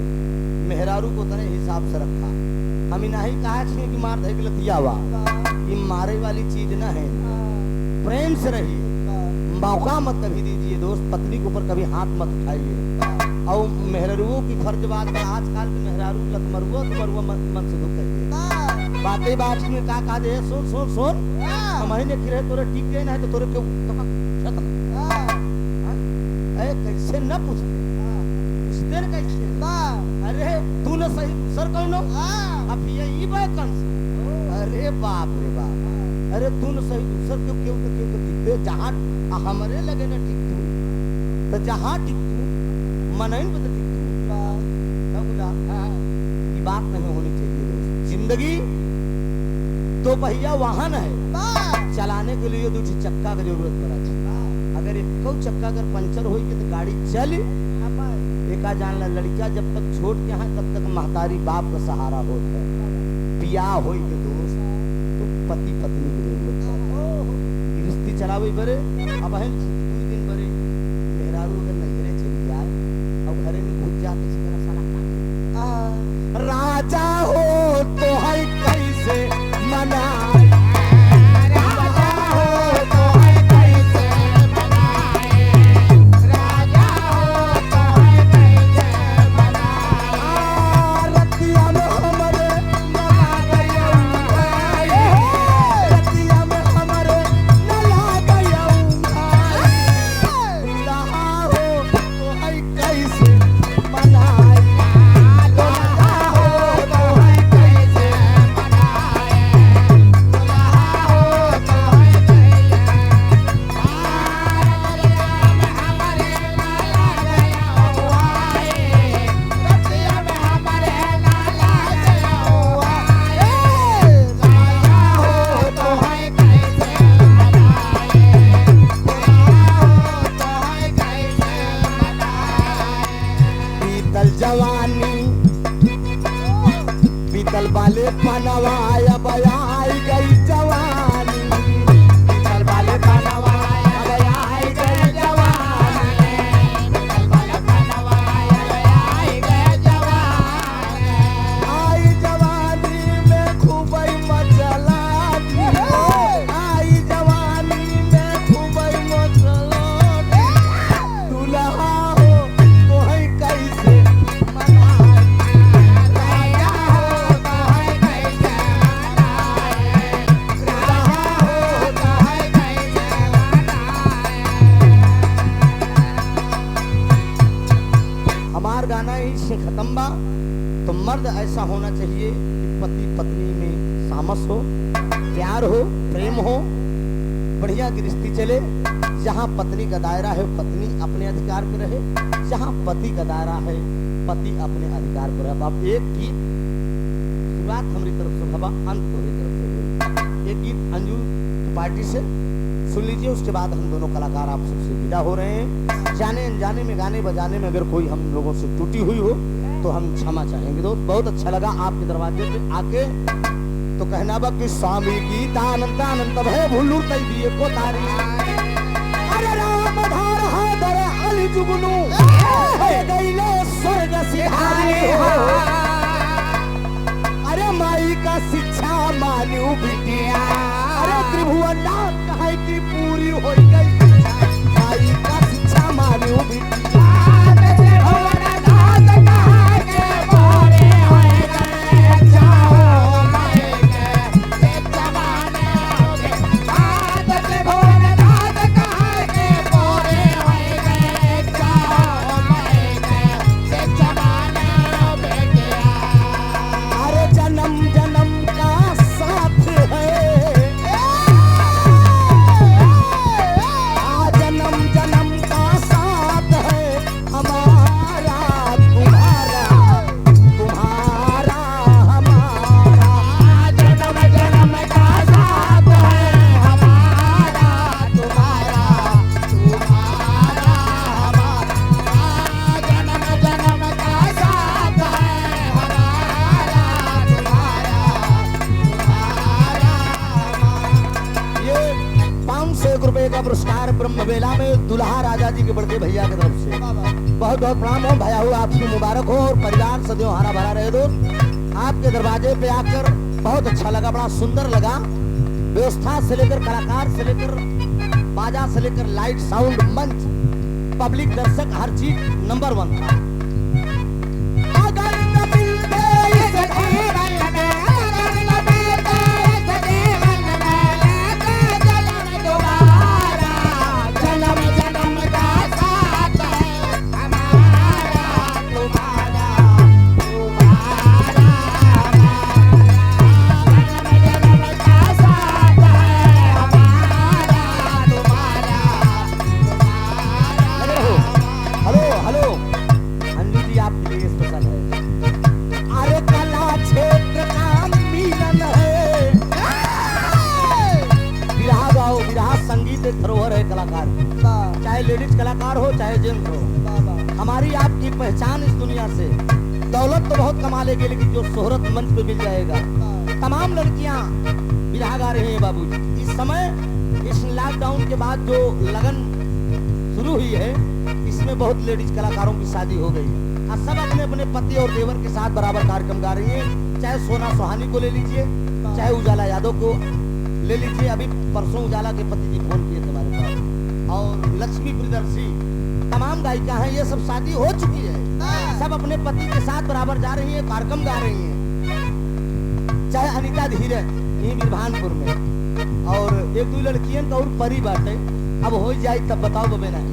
मेहरारू को तने हिसाब से रखा। हम नहीं कहा कि मार दे गलतिया हुआ, ये मारे वाली चीज न है। प्रेम से रहिए, मौका मत कभी दीजिए दोस्त, पत्नी के ऊपर कभी हाथ मत उठाइए। और मेहरारुओं की फर्ज बात है, आजकल के मेहरारू लतमरुआ तो मरुआ मन से दुख करिए। बातें बात में का कहा दे सुन सुन सुन महीने की रहे तोरे टिक गए ना है तो तोरे क्यों खत्म। कैसे न पूछते कैसे? अरे तू न सही सर कौन अब ये बैकन। अरे बाप रे बाप, अरे तू न सही दूसर क्यों क्यों क्यों तो टिकते जहाँ हमारे लगे ना टिक तू तो जहाँ टिक तू मनइन पे तो टिक तू बोला। ये बात नहीं होनी चाहिए दोस्त। जिंदगी दो पहिया वाहन है, चलाने के लिए दो चक्का की जरूरत पड़ा। अगर एक चक्का अगर पंचर होगी तो गाड़ी चल एका जान ला। लड़का जब तक छोट के हैं तब तक महतारी बाप का सहारा होता है। बियाह हो के दोस्त तो पति पत्नी की जरूरत है। गृहस्थी चलावे बरे अब है 2 दिन बरे मेहरारू अगर नजरे चली जाए और घरे में घुस जाते किसी तरह साला राजा हो तो है कैसे मनाए। बीतल वाले पनवाया बयाई गई जवानी, बीतल वाले पनवाया बयाई गई जवानी, बीतल वाले पनवाया बयाई गई जवानी। आई जवानी में खूबई मचलाती, आई जवानी में खूबई मचलाती। दुल्हा हो तो है कैसे गाना ही से खत्म बा। तो मर्द ऐसा होना चाहिए कि पति पत्नी में सामस हो, प्यार हो, प्रेम हो, बढ़िया गृहस्थी चले। जहाँ पत्नी का दायरा है पत्नी अपने अधिकार पर रहे, जहाँ पति का दायरा है पति अपने अधिकार पर रहे। अब एक गीत शुरुआत हमारी तरफ से हवा, अंत तुम्हारी तरफ से। एक गीत अंजू पार्टी से सुन लीजिए, उसके बाद हम दोनों कलाकार आप सबसे विदा हो रहे हैं। जाने अनजाने में गाने बजाने में अगर कोई हम लोगों से टूटी हुई हो तो हम क्षमा चाहेंगे। दोस्त बहुत अच्छा लगा आपके दरवाजे पे आके। तो कहना बा कि स्वामी गीता अनंत अनंत भय भूलू तई दिए को तारी। अरे राम धार हादर अली जुगनू है गईले स्वर्ग सिधारे हो। अरे माई का शिक्षा मानू बिटिया, अरे त्रिभुवन कहे की पूरी हो गई। माई का शिक्षा मानू बिटिया, दुल्हा राजा जी के बड़के भैया की तरफ से बहुत बहुत प्रणाम हो। भैया हो आपकी मुबारक हो और परिवार सदैव हरा भरा रहे दोस्त। आपके दरवाजे पे आकर बहुत अच्छा लगा, बड़ा सुंदर लगा। व्यवस्था से लेकर कलाकार से लेकर बाजा से लेकर लाइट साउंड मंच पब्लिक दर्शक हर चीज नंबर 1 था। अगर न मिलते इस जीवन में, अगर न मिलते इस जीवन में, लेते जन्म दोबारा, जन्म जन्म का साथ है हमारा तुम्हारा, तुम्हारा जन्म जन्म का साथ है हमारा तुम्हारा, तुम्हारा। हेलो हेलो अंजू जी आपके लिए स्पेशल है। अरे कला क्षेत्र का मिलन है, बिरहा गाओ। बिरहा संगीत एक धरोहर है कलाकार की। चाहे लेडीज कलाकार हो चाहे जेंट्स हो, हमारी आपकी पहचान इस दुनिया से। दौलत तो बहुत कमा लेगी लेकिन जो शोहरत मंच पे मिल जाएगा। तमाम लड़कियां बिरहा गा रही हैं बाबूजी। इस समय इस लॉकडाउन के बाद जो लगन शुरू हुई है, इसमें बहुत लेडीज कलाकारों की शादी हो गई और सब अपने अपने पति और देवर के साथ बराबर कार्यक्रम गा रही हैं। चाहे सोना सुहानी को ले लीजिए, चाहे उजाला यादव को ले लीजिए। अभी परसों उजाला के पति जी फोन किए थे हमारे पास, और लक्ष्मी प्रियदर्शी, तमाम गायिका हैं, ये सब शादी हो चुकी है। सब अपने पति के साथ बराबर जा रही है, कार्यक्रम गा रही है। चाहे अनिता धीरज यही बिरभानपुर में, और एक दो लड़कियन का और परी बाटे। अब हो जाए तब बताओ बबे नहीं।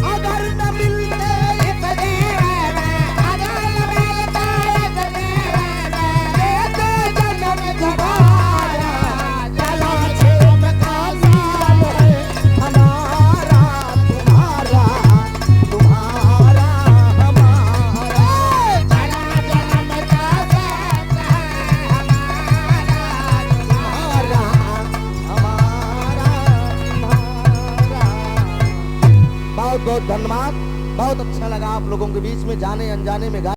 अगर न मिलते इस जीवन में, अगर न मिलते इस जीवन में, लेते जन्म दोबारा, जन्म जन्म का साथ है हमारा तुम्हारा, तुम्हारा हमारा, जन्म जन्म का साथ है हमारा तुम्हारा, हमारा तुम्हारा। बहुत बहुत धन्यवाद। बहुत अच्छा लगा आप लोगों के बीच में जाने अनजाने में गा